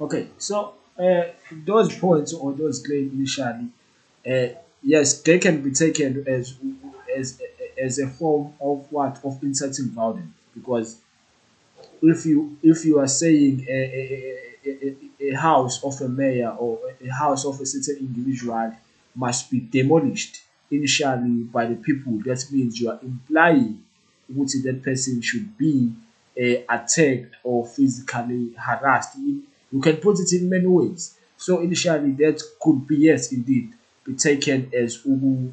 Okay, so those points or those claims initially, yes, they can be taken as as a form of what of inciting violence because if you are saying a house of a mayor or a house of a certain individual must be demolished initially by the people, that means you are implying which that person should be attacked or physically harassed. You can put it in many ways. So initially, that could be yes, indeed, be taken as ukuphehla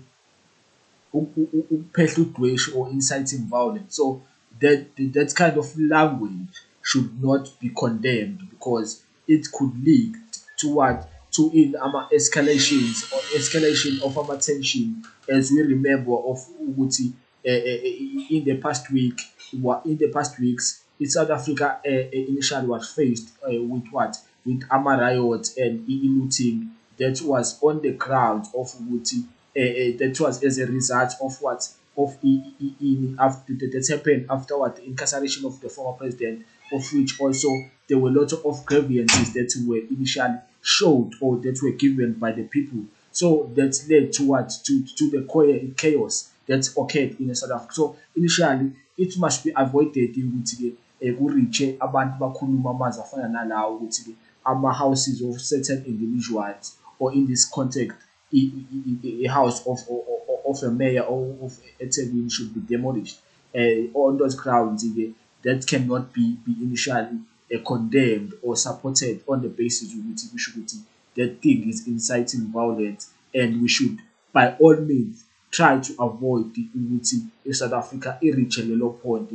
udweshu or inciting violence. So that kind of language should not be condemned because it could lead to what to in escalations or escalation of tension, as we remember of ukuthi in the past week in the past weeks in South Africa initially was faced with what with riots and looting that was on the ground of ukuthi that was as a result of what of after that happened after what the incarceration of the former president, of which also there were lots of grievances that were initially showed or that were given by the people. So that led to what to the chaos that occurred in South Africa. So initially it must be avoided ukuthi ku-reach abantu bakhuluma amazwi afana nalawo ukuthi ama-houses of certain individuals or in this context a house of a mayor or of eThekwini should be demolished on those grounds that cannot be initially condemned or supported on the basis ukuthi kusho ukuthi that thing is inciting violence and we should by all means try to avoid ukuthi South Africa i-reach lelo point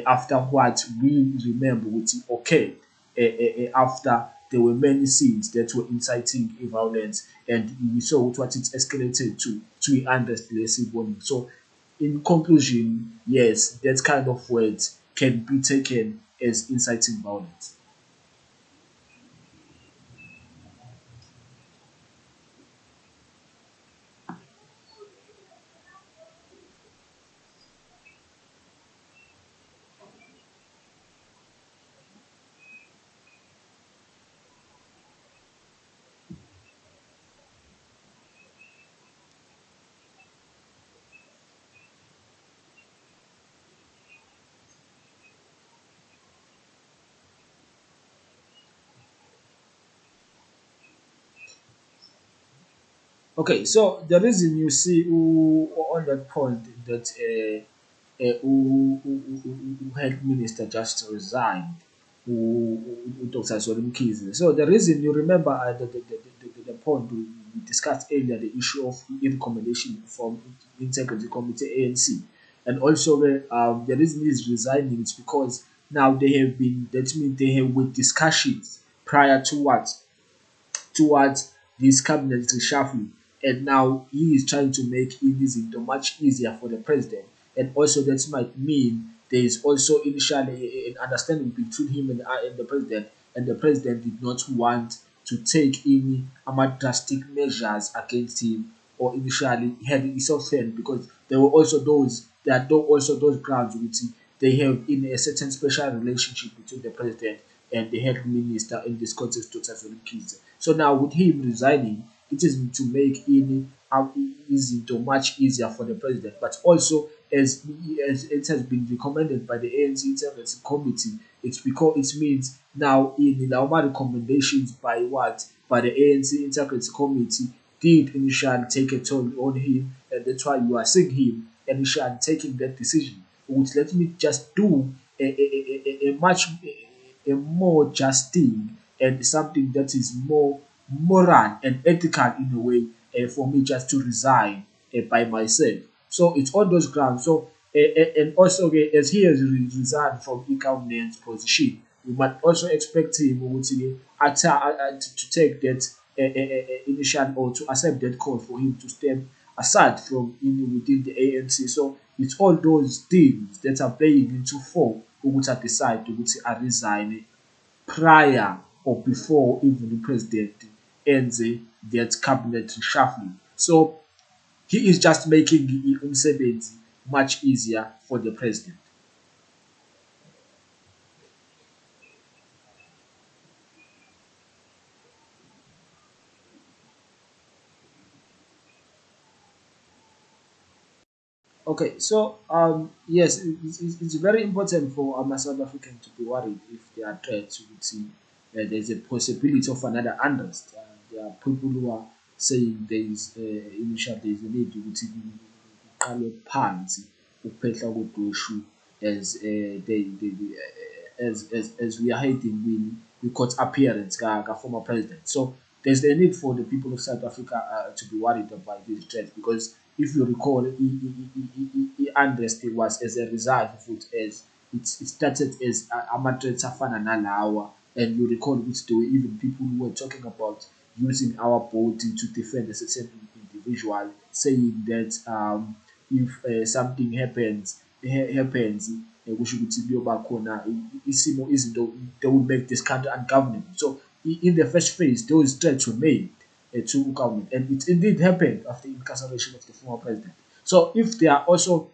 after what we remember ukuthi occurred after there were many scenes that were inciting violence and we saw what it escalated to unrest lesiboni. So in conclusion, yes, that kind of words can be taken as inciting violence. Okay, so the reason you see on that point that health minister just resigned, Dr. Mkhize. So the reason you remember the point we discussed earlier, the issue of recommendation from Integrity Committee ANC, and also the reason he's resigning is because now they have been that means they have with discussions prior to what towards this cabinet reshuffle. And now he is trying to make it much easier for the president. And also that might mean there is also initially an understanding between him and the president. And the president did not want to take any drastic measures against him or initially had himself felt because there are also those grounds which they have in a certain special relationship between the president and the health minister in this context, Dr. Zolin. So now with him resigning, it is to make it much easier for the president, but also as it has been recommended by the ANC Integrity Committee, it's because it means now in the normal recommendations by what by the ANC Integrity Committee did initially take a toll on him, and that's why you are seeing him initially taking that decision. Which let me just do a much a more just thing and something that is more moral and ethical in a way for me just to resign by myself. So it's on those grounds. So and also as he has resigned from governance position, we might also expect him to take that initial or to accept that call for him to step aside from within the ANC. So it's all those things that are playing into four ukuthi decide ukuthi resign prior or before even the president ends that cabinet reshuffling. So he is just making umsebenzi much easier for the president. Okay, so yes, it's very important for South African to be worried if there are threats. You would see there's a possibility of another unrest. There are people who are saying there is a need ukuthi kuqalwe phansi ukuphehla kodweshu as as we are heading we court appearance ka former president. So there's the need for the people of South Africa to be worried about these threats because if you recall, unrest was as a result of it as it started as ama-threats afana nalawa, and you recall which there were even people who were talking about using our body to defend a certain individual, saying that if something happens kusho ukuthi kuyoba khona isimo izinto that will make this country ungovernable. So in the first phase, those threats were made to government, and it indeed happened after incarceration of the former president. So if there are also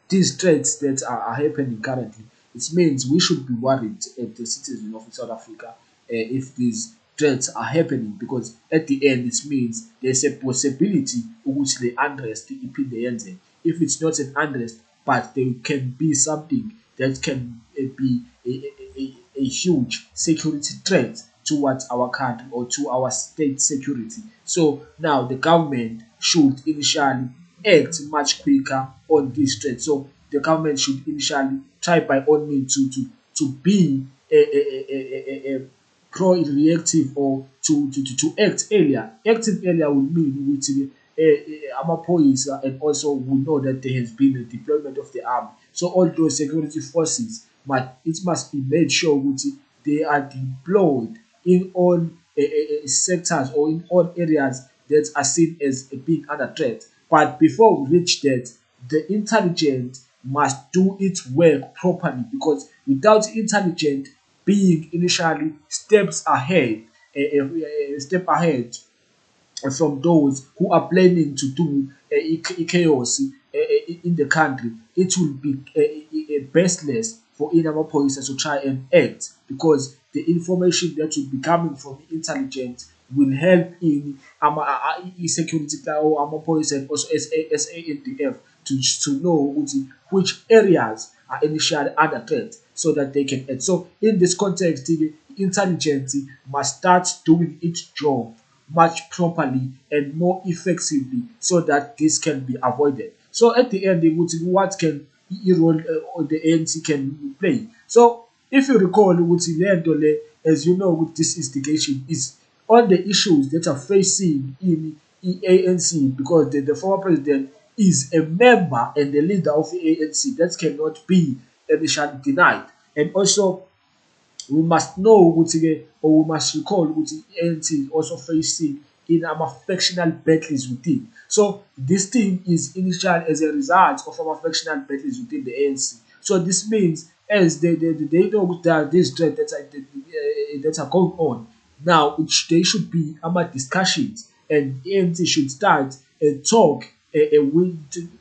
these threats that are happening currently, it means we should be worried at the citizens of South Africa if these threats are happening because at the end it means there's a possibility ukuthi the unrest iphinde yenzeke. If it's not an unrest, but there can be something that can be a huge security threat towards our country or to our state security. So now the government should initially act much quicker on this threat. So the government should initially try by all means to be a pro-reactive or to act earlier. Acting earlier will mean ukuthi amaphoyisa, and also we know that there has been a deployment of the army. So all those security forces, but it must be made sure ukuthi they are deployed in all sectors or in all areas that are seen as being under threat. But before we reach that, the intelligence must do its work properly because without intelligence being initially steps ahead, a step ahead from those who are planning to do chaos in the country, it will be baseless for Inamapoisa to try and act because the information that will be coming from the intelligence will help in security or Amapoisa and also SANDF to know which areas are initially under threat so that they can act. So in this context, the intelligence must start doing its job much properly and more effectively so that this can be avoided. So at the end, what can role the ANC can play? So if you recall, as you know, with this instigation is on the issues that are facing in ANC because the former president is a member and the leader of the ANC. That cannot be initially denied. And also we must know ukuthi-ke, or we must recall ukuthi ANC is also facing in our factional battles within. So this thing is initial as a result of our factional battles within the ANC. So this means as they know that these threats that are going on now, they should be our discussions, and ANC should start and talk to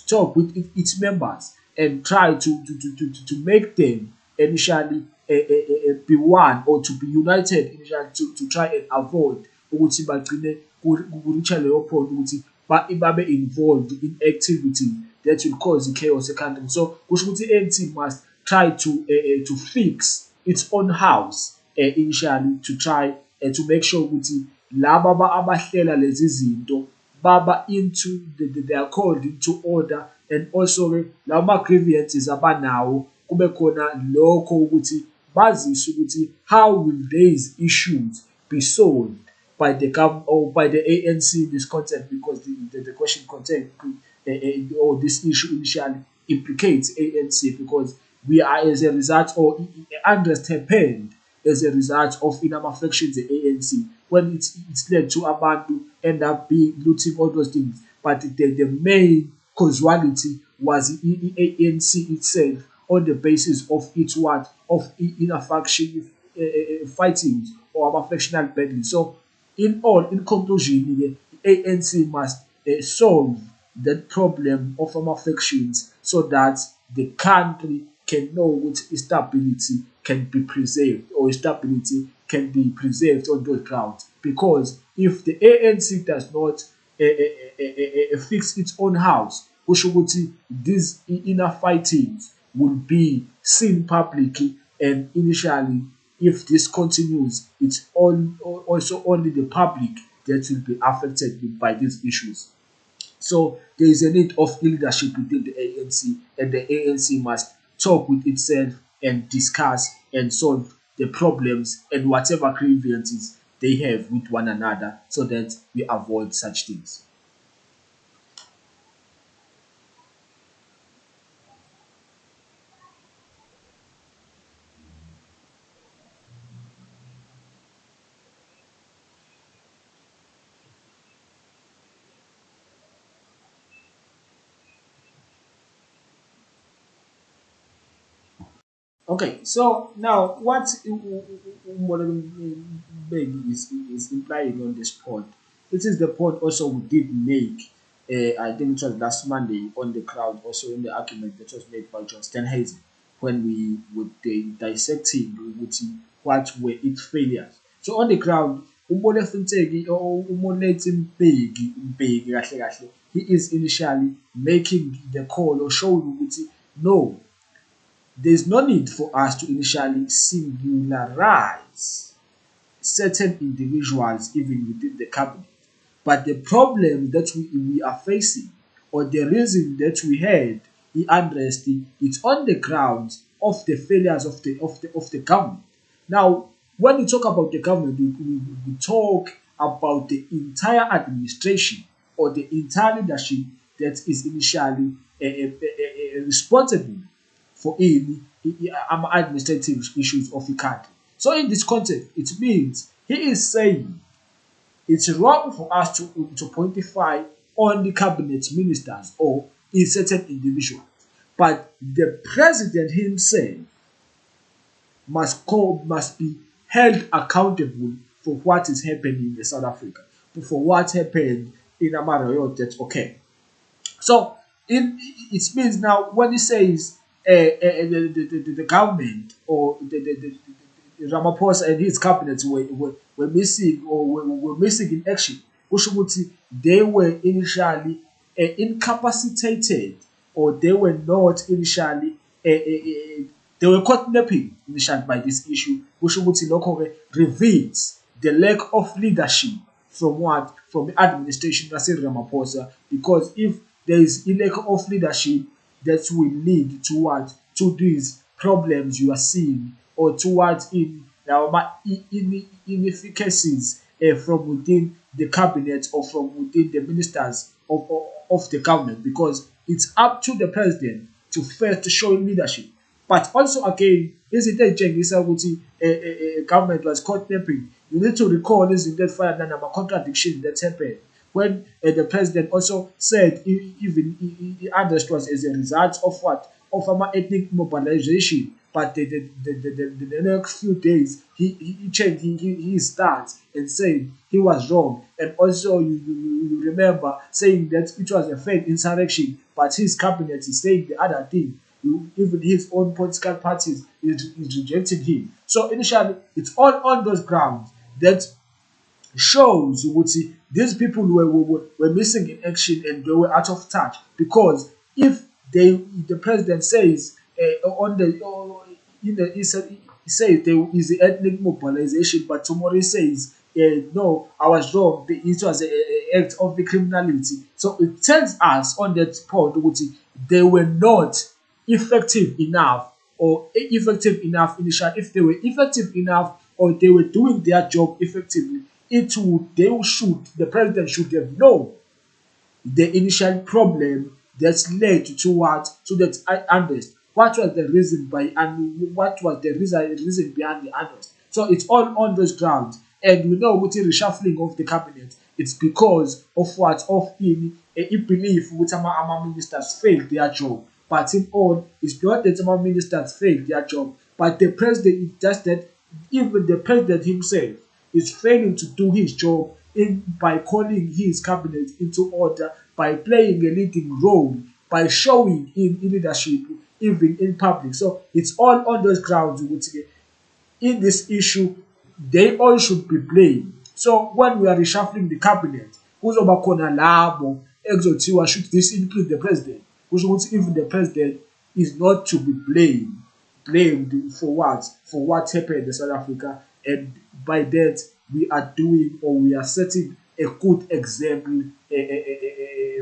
talk with its members and try to make them initially be one or to be united initially to try and avoid ukuthi bagcine ku-reach leyo point ukuthi babe involved in activity that will cause chaos country. So kusho ukuthi i-ANC must try to fix its own house initially to try to make sure ukuthi laba abahlela lezi zinto baba into they are called into order, and also lawo grievances abanawo kube khona lokho ukuthi baziswe ukuthi how will these issues be solved by the government or by the ANC in this context, because the question content or this issue initially implicates ANC because we are as a result or unrest happened as a result of inama factions the ANC when it's led to abantu end up being looting all those things, but the main causality was the ANC itself on the basis of its what of inner faction fighting or our factional battle. So in conclusion, the ANC must solve that problem of our factions so that the country can know what stability can be preserved or stability can be preserved on those grounds. Because if the ANC does not fix its own house, kusho ukuthi these inner fightings will be seen publicly, and initially, if this continues, it's also only the public that will be affected by these issues. So there is a need of leadership within the ANC, and the ANC must talk with itself and discuss and solve the problems and whatever grievances they have with one another, so that we avoid such things. Okay, so now what modern is implying on this point? It is the point also we did make. I think it was last Monday on the crowd, also in the argument that was made by John Stenhazen when we were dissecting ukuthi what were its failures. So on the ground, uMolefinteki or uMoleti Mbeki kahle kahle, he is initially making the call or showing ukuthi no, there is no need for us to initially singularize certain individuals even within the cabinet. But the problem that we are facing, or the reason that we had the unrest, it's on the grounds of the failures of the government. Now, when we talk about the government, we talk about the entire administration or the entire leadership that is initially responsible for administrative issues of the country. So in this context, it means he is saying it's wrong for us to quantify on the cabinet ministers or in certain individuals. But the president himself must be held accountable for what is happening in South Africa, for what happened in Amarayo. That's okay. So it means now when he says the government or Ramaphosa and his cabinet were missing or were missing in action, kusho ukuthi they were initially incapacitated, or they were not initially they were caught napping initially by this issue, kusho ukuthi lokho-ke reveals the lack of leadership from what? From the administration Nasir Ramaphosa. Because if there is a lack of leadership, that will lead to what? To these problems you are seeing, or towards inefficacies from within the cabinet or from within the ministers of the government, because it's up to the president to first show leadership. But also again, izinto ey'tshengisa ukuthi government was caught napping. You need to recall izinto ezifana nama-contradiction that happened when the president also said even unrest was as a result of what? Of ethnic mobilization. But the next few days, he changed his stance and said he was wrong. And also, you remember saying that it was a fake insurrection, but his cabinet is saying the other thing. Even his own political parties is rejecting him. So initially, it's all on those grounds that shows you would see these people were missing in action and they were out of touch. Because if the president says on the he says there is an ethnic mobilization, but tomorrow he says no, I was wrong, it was an act of the criminality. So it tells us on that point would see they were not effective enough, or effective enough initially. If they were effective enough, or they were doing their job effectively, the president should have known the initial problem that led to that unrest. What was the reason reason behind the unrest? So it's all on those grounds, and we know with the reshuffling of the cabinet, it's because of what? Of in belief which our ministers failed their job. But in all, it's not that our ministers failed their job, but the president is just that even the president himself is failing to do his job by calling his cabinet into order, by playing a leading role, by showing in leadership, even in public. So it's all on those grounds. In this issue, they all should be blamed. So when we are reshuffling the cabinet, kuzoba khona labo ekuzothiwa should this include the president, kusho ukuthi even the president is not to be blamed for what happened in South Africa, and by that we are doing, or we are setting a good example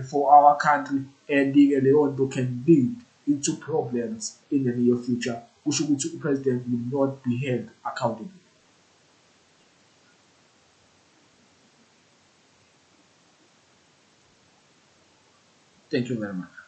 for our country, and leyo nto can lead into problems in the near future. Kusho ukuthi u-president will not be held accountable. Thank you very much.